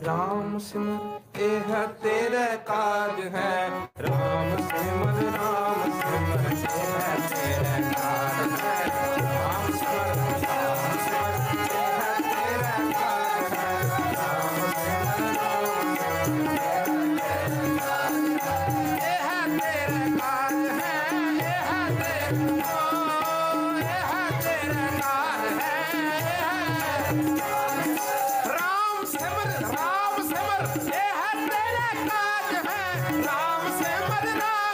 राम सिमर यह तेरे काज है। राम सिमर यह तेरे काज है। राम सिमर यह तेरे काज है। राम सिमर यह तेरे काज है। यह तेरे काज है। राम सिमर यह तेरे काज है। राम सिमर यह तेरे काज है। राम सिमर यह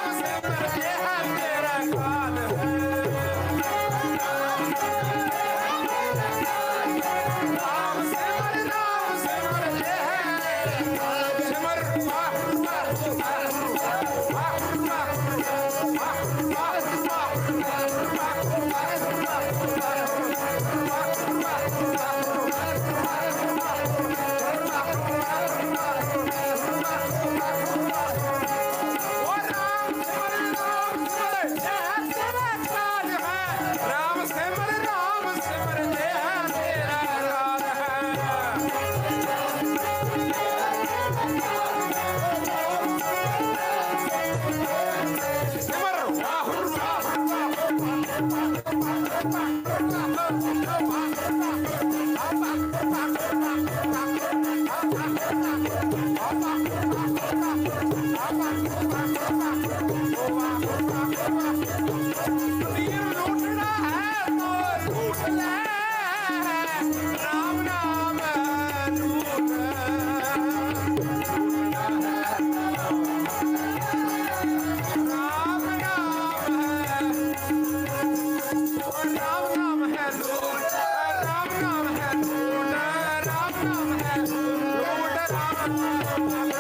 सिमर राम नाम है लूट, राम नाम है लूट, राम नाम है